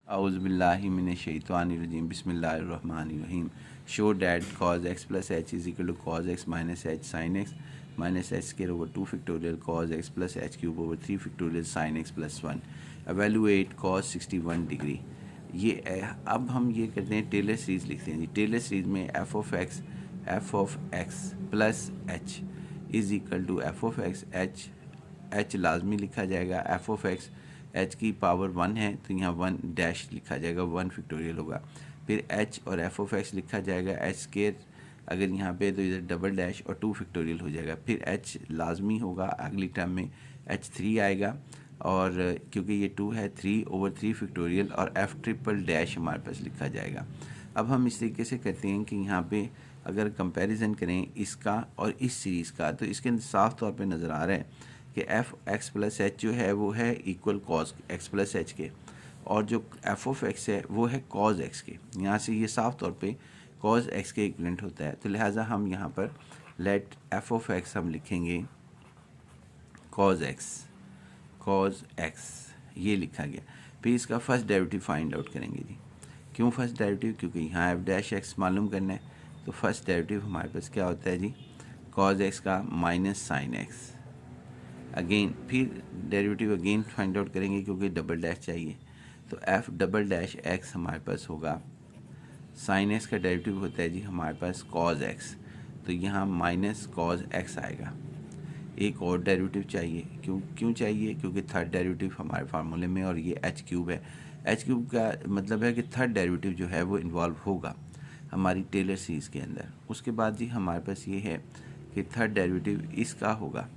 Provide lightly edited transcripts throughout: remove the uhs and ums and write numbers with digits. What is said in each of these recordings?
औज़ुबिल्लाहिमिनश्शैतानिर्रजीम बिस्मिल्लाहिर्रहमानिर्रहीम show that cos x plus h is equal to cos x minus h sin x minus h square over 2 factorial cos x plus h cube over 3 factorial sin x plus 1 evaluate cos 61 degree. ये अब हम ये करते हैं Taylor series लिखते हैं जी। Taylor series में f of x plus h is equal to f of x h लाजमी लिखा जाएगा। f ऑफ x h की पावर 1 है तो यहाँ 1 डैश लिखा जाएगा, 1 फैक्टोरियल होगा। फिर h और f ऑफ x लिखा जाएगा h स्केयर, अगर यहाँ पे तो इधर डबल डैश और 2 फैक्टोरियल हो जाएगा। फिर h लाजमी होगा, अगली टर्म में h 3 आएगा और क्योंकि ये 2 है 3 ओवर 3 फैक्टोरियल और f ट्रिपल डैश हमारे पास लिखा जाएगा। अब हम इस तरीके से करते हैं कि यहाँ पे अगर कंपैरिजन करें इसका और इस सीरीज़ का तो इसके अंदर साफ तौर पे नज़र आ रहा है कि एफ एक्स प्लस एच जो है वो है equal cause x plus H के, और जो एफ ऑफ एक्स है वो है कॉज एक्स के। यहाँ से ये साफ तौर पे कॉज एक्स के इक्विवेलेंट होता है, तो लिहाजा हम यहाँ पर लेट एफ ऑफ एक्स हम लिखेंगे कॉज एक्स ये लिखा गया। फिर इसका फर्स्ट डेरिवेटिव फाइंड आउट करेंगे जी। क्यों फर्स्ट डेरिवेटिव? क्योंकि यहाँ एफ डैश एक्स मालूम करना है, तो फर्स्ट डेरिवेटिव हमारे पास क्या होता है जी, कॉज एक्स का माइनस साइन एक्स। अगेन फिर डेरिवेटिव अगेन फाइंड आउट करेंगे क्योंकि डबल डैश चाहिए, तो एफ डबल डैश एक्स हमारे पास होगा। साइन एक्स का डेरिवेटिव होता है जी हमारे पास कॉज एक्स, तो यहाँ माइनस कॉज एक्स आएगा। एक और डेरिवेटिव चाहिए, क्यों चाहिए? क्योंकि थर्ड डेरिवेटिव हमारे फार्मूले में और ये एच क्यूब है। एच क्यूब का मतलब है कि थर्ड डेरिवेटिव जो है वो इन्वॉल्व होगा हमारी टेलर सीरीज़ के अंदर। उसके बाद जी हमारे पास ये है कि थर्ड डेरिवेटिव इसका होगा,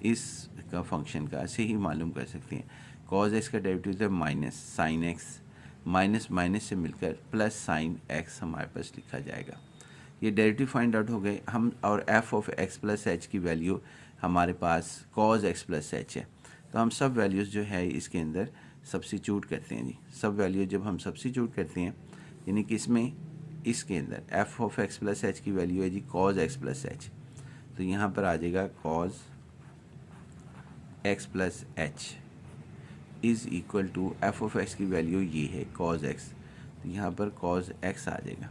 इसका फंक्शन का से ही मालूम कर सकते हैं। कॉज एक्स का डेरिवेटिव है minus sine x, minus minus से मिलकर प्लस साइन एक्स हमारे पास लिखा जाएगा। ये डेरिवेटिव फाइंड आउट हो गए हम, और F of x plus h की वैल्यू हमारे पास कॉज एक्स प्लस एच है, तो हम सब वैल्यूज़ जो है इसके अंदर सब्स्टिट्यूट करते हैं जी। सब वैल्यू जब हम सब्स्टिट्यूट करते हैं यानी कि इसके अंदर f of x plus h की वैल्यू है जी कॉज एक्स प्लस एच, तो यहाँ पर आ जाएगा कॉज x plus h is equal to f of x की वैल्यू ये है कॉज एक्स, तो यहाँ पर कॉज एक्स आ जाएगा।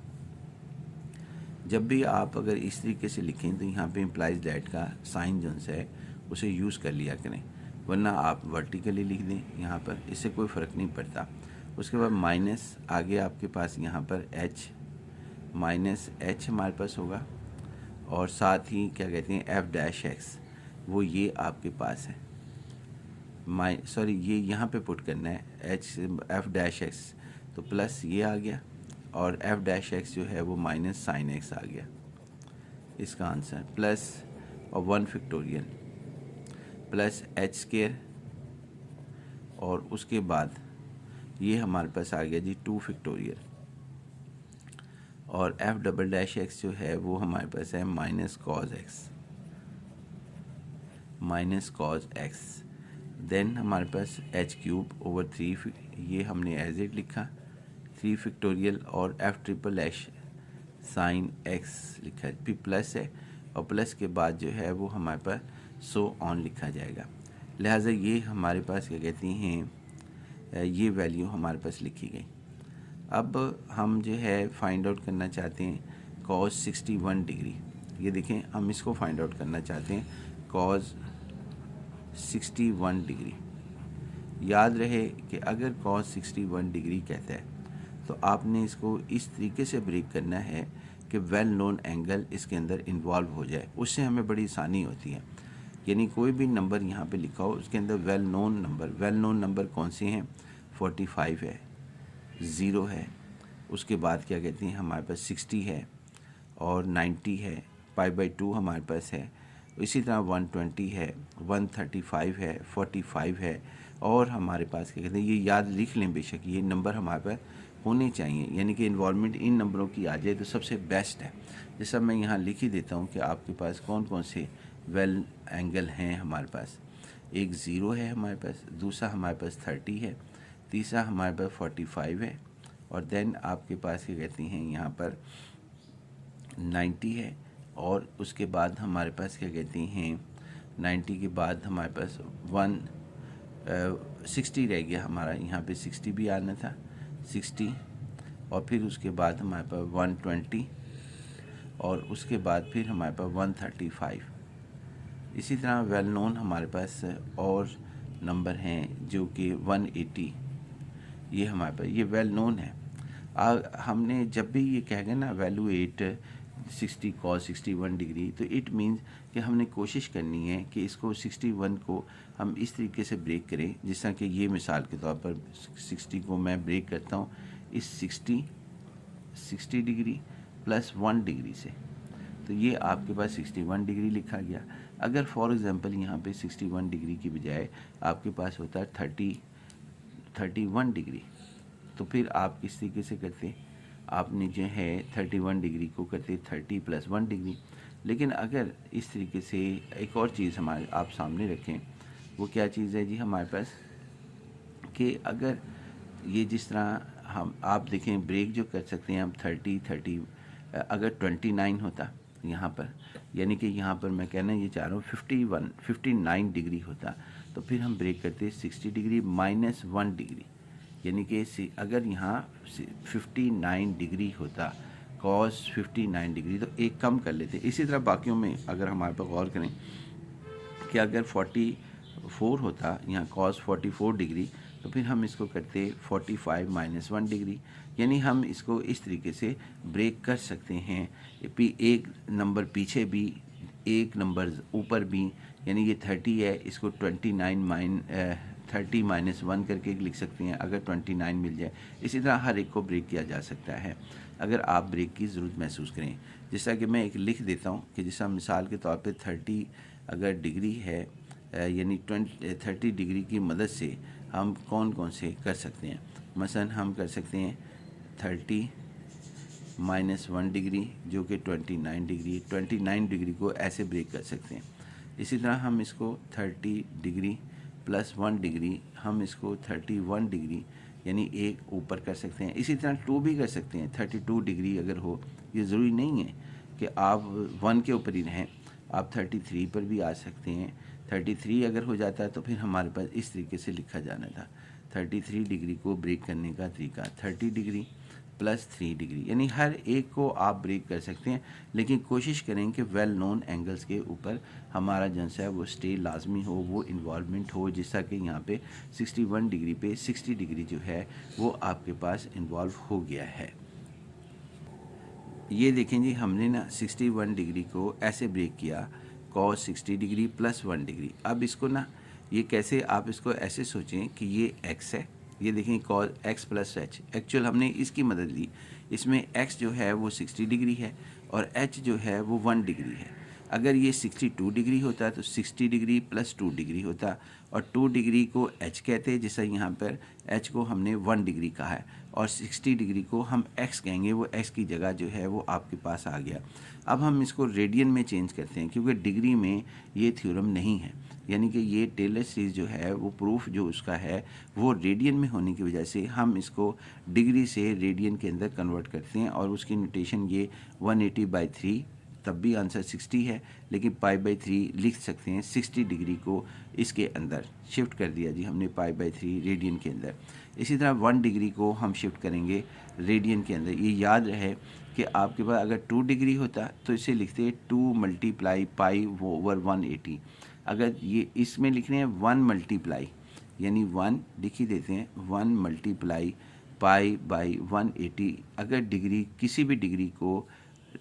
जब भी आप अगर इस तरीके से लिखें तो यहाँ पे इम्प्लाइज दैट का साइन जो है उसे यूज़ कर लिया करें, वरना आप वर्टिकली लिख दें यहाँ पर, इससे कोई फ़र्क नहीं पड़ता। उसके बाद माइनस आगे आपके पास यहाँ पर एच, माइनस एच हमारे पास होगा, और साथ ही क्या कहते हैं एफ डैश एक्स, वो ये आपके पास है। ये यहाँ पे पुट करना है एच एफ डैश एक्स, तो प्लस ये आ गया, और एफ डैश एक्स जो है वो माइनस साइन एक्स आ गया। इसका आंसर प्लस और 1 फैक्टोरियल प्लस एच स्केयर, और उसके बाद ये हमारे पास आ गया जी 2 फैक्टोरियल, और एफ डबल डैश एक्स जो है वो हमारे पास है माइनस कॉज एक्स। देन हमारे पास एच क्यूब ओवर 3, ये हमने एज इट लिखा 3 फैक्टोरियल, और F triple h sine x लिखा है, फिर प्लस है, और प्लस के बाद जो है वो हमारे पास सो ऑन लिखा जाएगा। लिहाजा ये हमारे पास क्या कहती हैं ये वैल्यू हमारे पास लिखी गई। अब हम जो है फाइंड आउट करना चाहते हैं कॉज 61 डिग्री। ये देखें हम इसको फाइंड आउट करना चाहते हैं कॉज 61 डिग्री। याद रहे कि अगर कॉज 61 डिग्री कहता है तो आपने इसको इस तरीके से ब्रेक करना है कि वेल नोन एंगल इसके अंदर इन्वॉल्व हो जाए, उससे हमें बड़ी आसानी होती है। यानी कोई भी नंबर यहाँ पे लिखा हो उसके अंदर वेल नोन नंबर कौन से हैं? 45 है, 0 है, उसके बाद क्या कहते हैं हमारे पास 60 है, और 90 है, π/2 हमारे पास है, इसी तरह 120 है, 135 है, 45 है, और हमारे पास क्या कहते हैं, ये याद लिख लें बेशक, ये नंबर हमारे पास होने चाहिए, यानी कि इन्वॉल्वमेंट इन नंबरों की आ जाए तो सबसे बेस्ट है। जैसा मैं यहाँ लिख ही देता हूँ कि आपके पास कौन कौन से वेल एंगल हैं हमारे पास। एक 0 है हमारे पास, दूसरा हमारे पास 30 है, तीसरा हमारे पास 45 है, और देन आपके पास क्या कहती हैं यहाँ पर 90 है, और उसके बाद हमारे पास क्या कहती हैं 90 के बाद हमारे पास 60 रह गया हमारा, यहाँ पे 60 भी आना था, 60 और फिर उसके बाद हमारे पास 120 और उसके बाद फिर हमारे पास 135। इसी तरह वेल नोन हमारे पास और नंबर हैं जो कि 180, ये हमारे पास ये वेल नोन है। हमने जब भी ये कहेंगे ना वैल्यूएट 60 cos 61 डिग्री, तो इट मीन्स कि हमने कोशिश करनी है कि इसको 61 को हम इस तरीके से ब्रेक करें, जिस तरह कि ये मिसाल के तौर पर 60 को मैं ब्रेक करता हूँ इस 60 डिग्री प्लस 1 डिग्री से, तो ये आपके पास 61 डिग्री लिखा गया। अगर फॉर एग्ज़ाम्पल यहाँ पे 61 डिग्री की बजाय आपके पास होता है 31 डिग्री, तो फिर आप किस तरीके से करते, आपने जो है 31 डिग्री को करते 30 + 1 डिग्री। लेकिन अगर इस तरीके से एक और चीज़ हमारे आप सामने रखें, वो क्या चीज़ है जी हमारे पास, कि अगर ये जिस तरह हम आप देखें ब्रेक जो कर सकते हैं हम 30 अगर 29 होता यहाँ पर, यानी कि यहाँ पर मैं कहना ये चाह रहा हूँ 59 डिग्री होता, तो फिर हम ब्रेक करते 60 डिग्री माइनस 1 डिग्री, यानी कि अगर यहाँ 59 डिग्री होता cos 59 डिग्री, तो एक कम कर लेते। इसी तरह बाकियों में अगर हमारे पास गौर करें कि अगर 44 होता यहाँ cos 44 डिग्री, तो फिर हम इसको करते 45 - 1 डिग्री, यानी हम इसको इस तरीके से ब्रेक कर सकते हैं। एक नंबर पीछे भी, एक नंबर ऊपर भी, यानी ये 30 है, इसको 30 - 1 करके लिख सकते हैं अगर 29 मिल जाए। इसी तरह हर एक को ब्रेक किया जा सकता है अगर आप ब्रेक की ज़रूरत महसूस करें। जैसा कि मैं एक लिख देता हूँ कि जैसा मिसाल के तौर पे 30 अगर डिग्री है, यानी 30 डिग्री की मदद से हम कौन कौन से कर सकते हैं। मसलन हम कर सकते हैं 30 - 1 डिग्री जो कि 29 डिग्री, 29 डिग्री को ऐसे ब्रेक कर सकते हैं। इसी तरह हम इसको 30 डिग्री + 1 डिग्री, हम इसको 31 डिग्री यानी एक ऊपर कर सकते हैं। इसी तरह 2 भी कर सकते हैं, 32 डिग्री अगर हो, ये ज़रूरी नहीं है कि आप 1 के ऊपर ही रहें, आप 33 पर भी आ सकते हैं। 33 अगर हो जाता है तो फिर हमारे पास इस तरीके से लिखा जाना था, 33 डिग्री को ब्रेक करने का तरीका 30 डिग्री + 3 डिग्री, यानी हर एक को आप ब्रेक कर सकते हैं। लेकिन कोशिश करें कि वेल नोन एंगल्स के ऊपर हमारा जो है वो स्टे लाजमी हो, वो इन्वॉल्वमेंट हो, जैसा कि यहाँ पे 61 डिग्री पे 60 डिग्री जो है वो आपके पास इन्वॉल्व हो गया है। ये देखें जी, हमने ना 61 डिग्री को ऐसे ब्रेक किया cos 60 डिग्री + 1 डिग्री। अब इसको ना ये कैसे, आप इसको ऐसे सोचें कि ये x है, ये देखें cos x + h, एक्चुअल हमने इसकी मदद ली। इसमें x जो है वो 60 डिग्री है और h जो है वो 1 डिग्री है। अगर ये 62 डिग्री होता तो 60 डिग्री + 2 डिग्री होता, और 2 डिग्री को h कहते हैं, जैसा यहाँ पर h को हमने 1 डिग्री कहा है, और 60 डिग्री को हम x कहेंगे, वो x की जगह जो है वो आपके पास आ गया। अब हम इसको रेडियन में चेंज करते हैं, क्योंकि डिग्री में ये थ्योरम नहीं है, यानी कि ये टेलर सीरीज़ जो है वो प्रूफ जो उसका है वो रेडियन में होने की वजह से हम इसको डिग्री से रेडियन के अंदर कन्वर्ट करते हैं, और उसकी नोटेशन ये 180/3, तब भी आंसर 60 है, लेकिन π/3 लिख सकते हैं। 60 डिग्री को इसके अंदर शिफ्ट कर दिया जी हमने π/3 रेडियन के अंदर। इसी तरह 1 डिग्री को हम शिफ्ट करेंगे रेडियन के अंदर। ये याद रहे कि आपके पास अगर 2 डिग्री होता तो इसे लिखते 2 × π/180। अगर ये इसमें लिख रहे हैं 1 मल्टीप्लाई, यानी 1 लिख ही देते हैं, 1 × π/180। अगर डिग्री किसी भी डिग्री को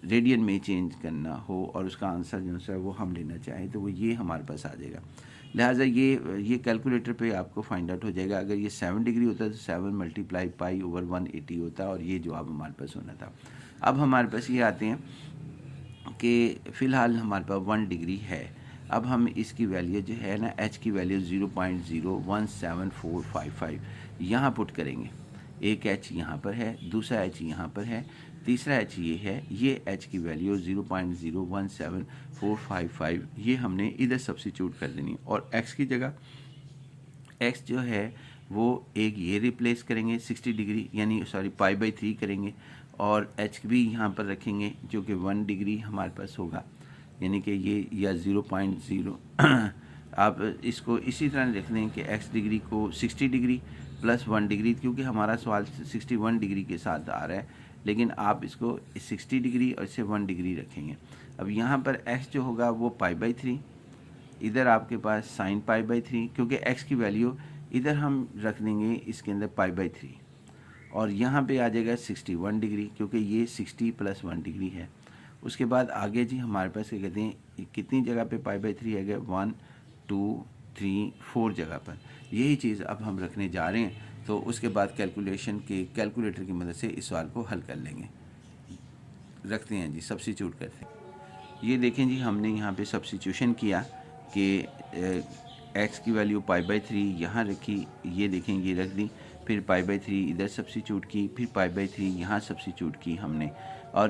रेडियन में चेंज करना हो और उसका आंसर जो है वो हम लेना चाहें तो वो ये हमारे पास आ जाएगा। लिहाजा ये कैलकुलेटर पे आपको फाइंड आउट हो जाएगा। अगर ये 7 डिग्री होता तो 7 × π/180 होता, और ये जवाब हमारे पास होना था। अब हमारे पास ये आते हैं कि फ़िलहाल हमारे पास 1 डिग्री है। अब हम इसकी वैल्यू जो है ना, h की वैल्यू 0.017455 यहाँ पुट करेंगे। एक h यहाँ पर है, दूसरा h यहाँ पर है, तीसरा h ये है। ये h की वैल्यू 0.017455 ये हमने इधर सब्स्टिट्यूट कर देनी, और x की जगह x जो है वो एक ये रिप्लेस करेंगे 60 डिग्री, यानी सॉरी π/3 करेंगे, और h भी यहाँ पर रखेंगे जो कि 1 डिग्री हमारे पास होगा, यानी कि ये या 0.0 आप इसको इसी तरह लिख दें कि x डिग्री को 60 डिग्री प्लस 1 डिग्री, क्योंकि हमारा सवाल 61 डिग्री के साथ आ रहा है, लेकिन आप इसको 60 डिग्री और इससे 1 डिग्री रखेंगे। अब यहाँ पर x जो होगा वो π/3, इधर आपके पास साइन π/3, क्योंकि x की वैल्यू इधर हम रख देंगे इसके अंदर π/3, और यहाँ पे आ जाएगा 61 डिग्री, क्योंकि ये 60 + 1 डिग्री है। उसके बाद आगे जी हमारे पास क्या कहते हैं, कितनी जगह पे π/3 है, 1 2 3 4 जगह पर। यही चीज़ अब हम रखने जा रहे हैं, तो उसके बाद कैलकुलेटर की मदद से इस सवाल को हल कर लेंगे। रखते हैं जी, सब्स्टिट्यूट करते हैं। ये देखें जी, हमने यहाँ पे सब्स्टिट्यूशन किया कि x की वैल्यू π/3 यहाँ रखी, ये देखें ये रख दी, फिर π/3 इधर सब्स्टिट्यूट की, फिर π/3 यहाँ सब्स्टिट्यूट की हमने, और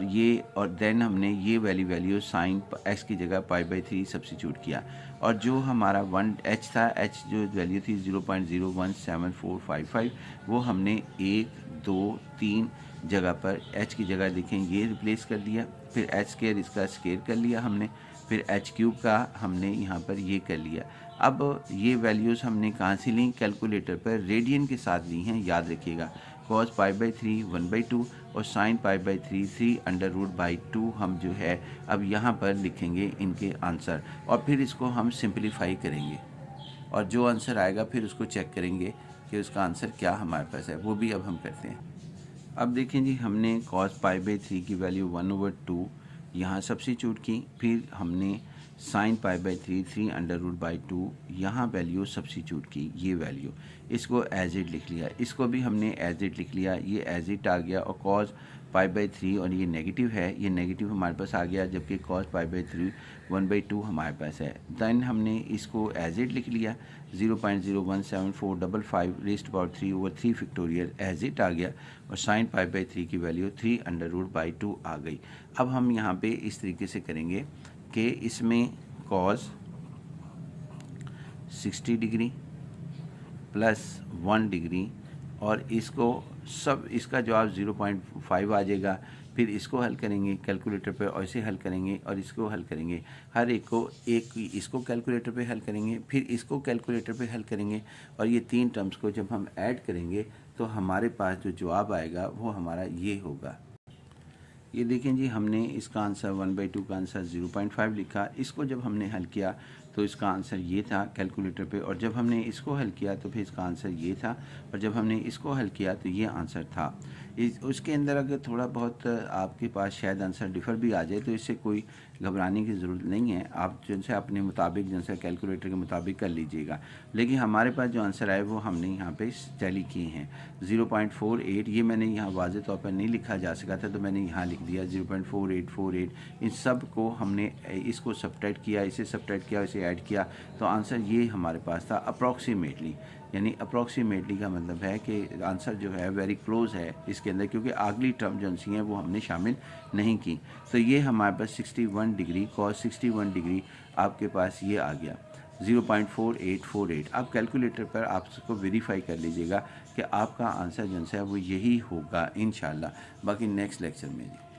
देन हमने ये वैल्यू साइन x की जगह π/3 सब्स्टिट्यूट किया, और जो हमारा 1h था, h जो वैल्यू थी 0.017455, वो हमने 1 2 3 जगह पर h की जगह देखें ये रिप्लेस कर दिया, फिर h² इसका स्क्वायर कर लिया हमने, फिर h³ का हमने यहाँ पर ये कर लिया। अब ये वैल्यूज़ हमने कहाँ से ली, कैलकुलेटर पर रेडियन के साथ ली हैं, याद रखिएगा। cos π/3 1/2 और sin π/3 3√2 हम जो है अब यहाँ पर लिखेंगे इनके आंसर, और फिर इसको हम सिंपलीफाई करेंगे, और जो आंसर आएगा फिर उसको चेक करेंगे कि उसका आंसर क्या हमारे पास है, वो भी अब हम करते हैं। अब देखें जी, हमने cos π/3 की वैल्यू 1/2 यहाँ सब्स्टिट्यूट की, फिर हमने sin π/3 3√2 यहाँ वैल्यू सब्स्टिट्यूट की, ये वैल्यू इसको एज इट लिख लिया, इसको भी हमने एज इट लिख लिया, ये एज इट आ गया, और cos π/3 और ये नेगेटिव है, ये नेगेटिव हमारे पास आ गया, जबकि cos π/3 1/2 हमारे पास है। दैन हमने इसको एज इट लिख लिया, 0.0174553/3 फैक्टोरियल एज इट आ गया, और sin π/3 की वैल्यू 3√2 आ गई। अब हम यहाँ पे इस तरीके से करेंगे कि इसमें cos 60 डिग्री प्लस 1 डिग्री, और इसको सब इसका जवाब 0.5 आ जाएगा, फिर इसको हल करेंगे कैलकुलेटर पे, और इसे हल करेंगे, और इसको हल करेंगे, हर एक को इसको कैलकुलेटर पे हल करेंगे, फिर इसको कैलकुलेटर पे हल करेंगे, और ये 3 टर्म्स को जब हम ऐड करेंगे तो हमारे पास जो जवाब आएगा वो हमारा ये होगा। ये देखें जी, हमने इसका आंसर 1/2 का आंसर 0.5 लिखा, इसको जब हमने हल किया तो इसका आंसर ये था कैलकुलेटर पे, और जब हमने इसको हल किया तो फिर इसका आंसर ये था, और जब हमने इसको हल किया तो ये आंसर था। उसके अंदर अगर थोड़ा बहुत आपके पास शायद आंसर डिफ़र भी आ जाए तो इससे कोई घबराने की ज़रूरत नहीं है, आप जिनसे अपने मुताबिक जिनसे कैलकुलेटर के मुताबिक कर लीजिएगा। लेकिन हमारे पास जो आंसर आए वो हमने यहाँ पे टैली किए हैं 0.48, ये मैंने यहाँ वाज़ेह तौर पर नहीं लिखा जा सका था तो मैंने यहाँ लिख दिया 0.4848। इन सब को हमने इसको सब्ट्रैक्ट किया, इसे सब्ट्रैक्ट किया, इसे ऐड किया, तो आंसर ये हमारे पास था अप्रॉक्सीमेटली। यानी अप्रॉक्सीमेटली का मतलब है कि आंसर जो है वेरी क्लोज है इसके अंदर, क्योंकि अगली टर्म जो सी हैं वो हमने शामिल नहीं की। तो ये हमारे पास 61 डिग्री cos 61 डिग्री आपके पास ये आ गया 0.4848। आप कैलकुलेटर पर आप उसको वेरीफाई कर लीजिएगा कि आपका आंसर जो है वो यही होगा इंशाल्लाह। बाकी नेक्स्ट लेक्चर में जी।